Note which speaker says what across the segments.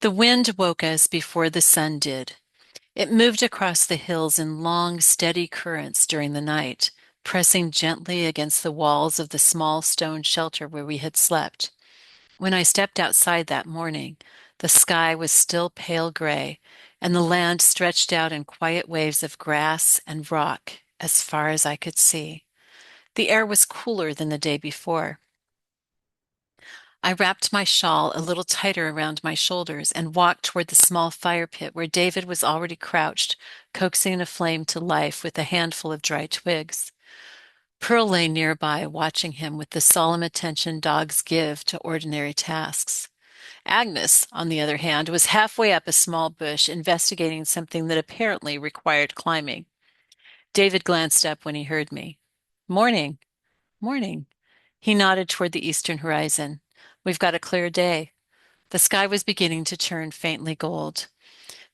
Speaker 1: The wind woke us before the sun did. It moved across the hills in long, steady currents during the night, pressing gently against the walls of the small stone shelter where we had slept. When I stepped outside that morning, the sky was still pale gray, and the land stretched out in quiet waves of grass and rock as far as I could see. The air was cooler than the day before. I wrapped my shawl a little tighter around my shoulders and walked toward the small fire pit where David was already crouched, coaxing a flame to life with a handful of dry twigs. Pearl lay nearby, watching him with the solemn attention dogs give to ordinary tasks. Agnes, on the other hand, was halfway up a small bush investigating something that apparently required climbing. David glanced up when he heard me. Morning, morning. He nodded toward the eastern horizon. We've got a clear day. The sky was beginning to turn faintly gold.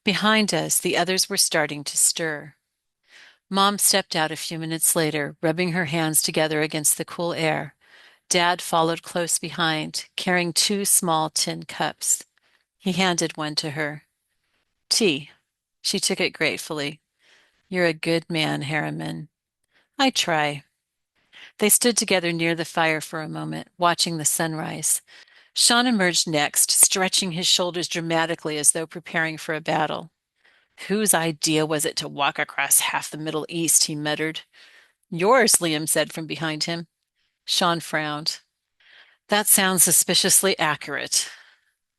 Speaker 1: Behind us, the others were starting to stir. Mom stepped out a few minutes later, rubbing her hands together against the cool air. Dad followed close behind, carrying two small tin cups. He handed one to her. Tea. She took it gratefully. You're a good man, Harriman. I try. They stood together near the fire for a moment, watching the sunrise. Sean emerged next, stretching his shoulders dramatically as though preparing for a battle. Whose idea was it to walk across half the Middle East? He muttered. Yours, Liam said from behind him. Sean frowned. That sounds suspiciously accurate.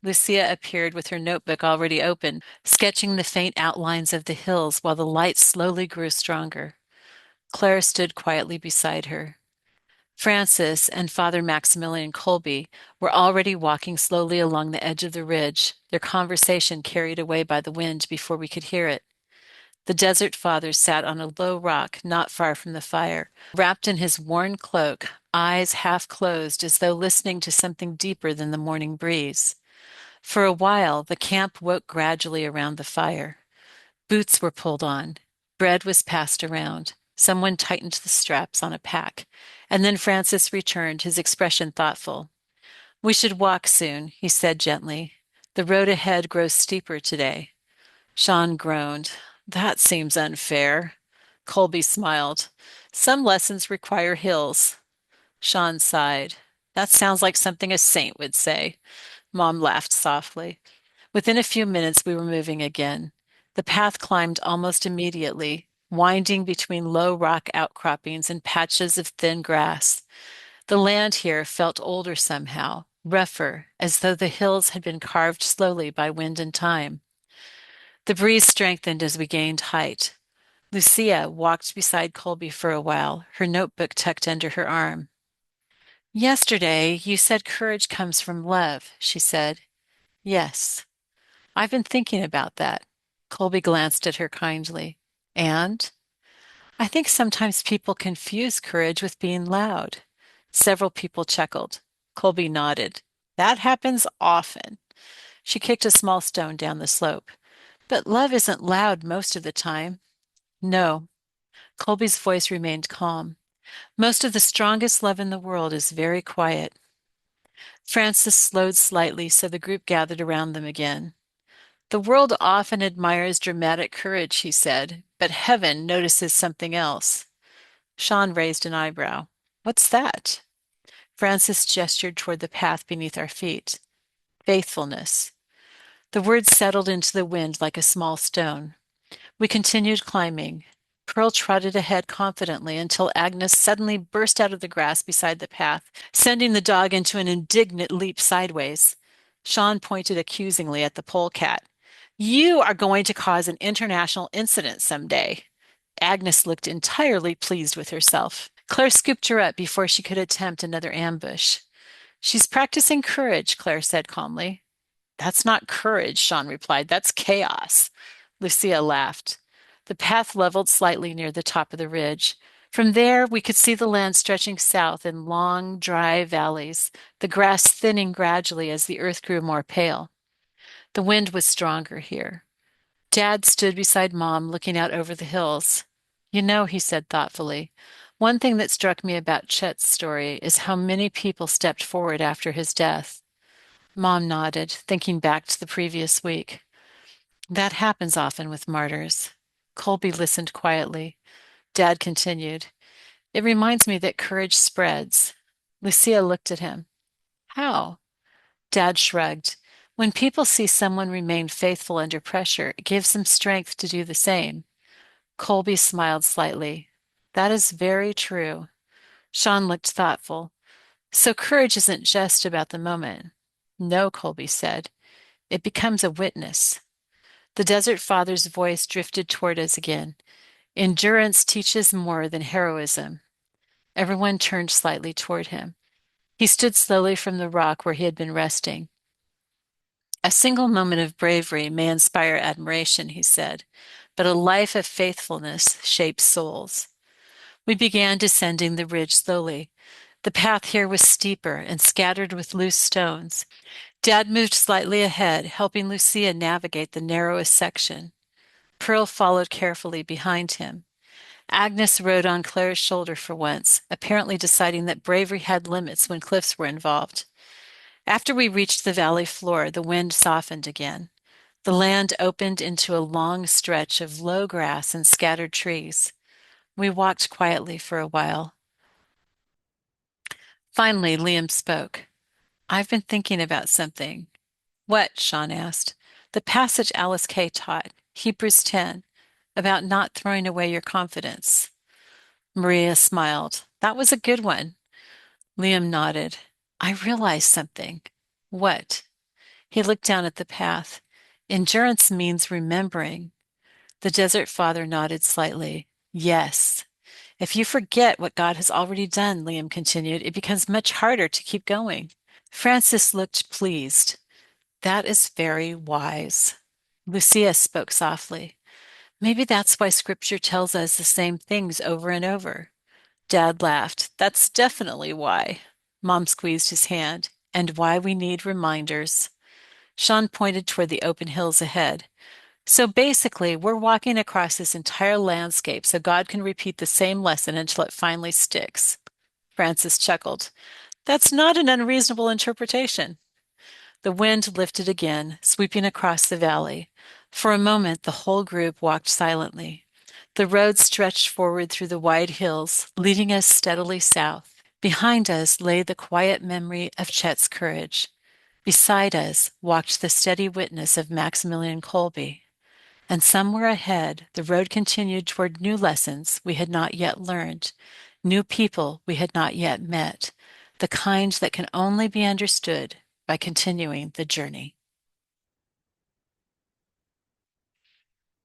Speaker 1: Lucia appeared with her notebook already open, sketching the faint outlines of the hills while the light slowly grew stronger. Claire stood quietly beside her. Francis and Father Maximilian Colby were already walking slowly along the edge of the ridge, their conversation carried away by the wind before we could hear it. The desert father sat on a low rock not far from the fire, wrapped in his worn cloak, eyes half closed as though listening to something deeper than the morning breeze. For a while, the camp woke gradually around the fire. Boots were pulled on. Bread was passed around. Someone tightened the straps on a pack. And then Francis returned, his expression thoughtful. We should walk soon, he said gently. The road ahead grows steeper today. Sean groaned. That seems unfair. Colby smiled. Some lessons require hills. Sean sighed. That sounds like something a saint would say. Mom laughed softly. Within a few minutes, we were moving again. The path climbed almost immediately, winding between low rock outcroppings and patches of thin grass. The land here felt older somehow, rougher, as though the hills had been carved slowly by wind and time. The breeze strengthened as we gained height. Lucia walked beside Colby for a while, her notebook tucked under her arm. Yesterday, you said courage comes from love, she said. Yes. I've been thinking about that. Colby glanced at her kindly. And? I think sometimes people confuse courage with being loud. Several people chuckled. Colby nodded. That happens often. She kicked a small stone down the slope. But love isn't loud most of the time. No. Colby's voice remained calm. Most of the strongest love in the world is very quiet. Francis slowed slightly so the group gathered around them again. The world often admires dramatic courage, he said, but heaven notices something else. Sean raised an eyebrow. What's that? Francis gestured toward the path beneath our feet. Faithfulness. The words settled into the wind like a small stone. We continued climbing. Pearl trotted ahead confidently until Agnes suddenly burst out of the grass beside the path, sending the dog into an indignant leap sideways. Sean pointed accusingly at the polecat. You are going to cause an international incident someday. Agnes looked entirely pleased with herself. Claire scooped her up before she could attempt another ambush. She's practicing courage, Claire said calmly. That's not courage, Sean replied. That's chaos. Lucia laughed. The path leveled slightly near the top of the ridge. From there, we could see the land stretching south in long, dry valleys, the grass thinning gradually as the earth grew more pale. The wind was stronger here. Dad stood beside Mom, looking out over the hills. You know, he said thoughtfully, one thing that struck me about Chet's story is how many people stepped forward after his death. Mom nodded, thinking back to the previous week. That happens often with martyrs. Colby listened quietly. Dad continued. It reminds me that courage spreads. Lucia looked at him. How? Dad shrugged. When people see someone remain faithful under pressure, it gives them strength to do the same. Colby smiled slightly. That is very true. Sean looked thoughtful. So courage isn't just about the moment. No, Colby said. It becomes a witness. The Desert Father's voice drifted toward us again. Endurance teaches more than heroism. Everyone turned slightly toward him. He stood slowly from the rock where he had been resting. A single moment of bravery may inspire admiration, he said, but a life of faithfulness shapes souls. We began descending the ridge slowly. The path here was steeper and scattered with loose stones. Dad moved slightly ahead, helping Lucia navigate the narrowest section. Pearl followed carefully behind him. Agnes rode on Claire's shoulder for once, apparently deciding that bravery had limits when cliffs were involved. After we reached the valley floor, the wind softened again. The land opened into a long stretch of low grass and scattered trees. We walked quietly for a while. Finally, Liam spoke. I've been thinking about something. What? Sean asked. The passage Alice Kay taught, Hebrews 10, about not throwing away your confidence. Maria smiled. That was a good one. Liam nodded. I realized something. What? He looked down at the path. Endurance means remembering. The Desert Father nodded slightly. Yes. If you forget what God has already done, Liam continued, it becomes much harder to keep going. Francis looked pleased. That is very wise. Lucia spoke softly. Maybe that's why Scripture tells us the same things over and over. Dad laughed. That's definitely why. Mom squeezed his hand. And why we need reminders. Sean pointed toward the open hills ahead. So basically, we're walking across this entire landscape so God can repeat the same lesson until it finally sticks. Francis chuckled. That's not an unreasonable interpretation. The wind lifted again, sweeping across the valley. For a moment, the whole group walked silently. The road stretched forward through the wide hills, leading us steadily south. Behind us lay the quiet memory of Chet's courage. Beside us walked the steady witness of Maximilian Kolbe. And somewhere ahead, the road continued toward new lessons we had not yet learned, new people we had not yet met, the kind that can only be understood by continuing the journey.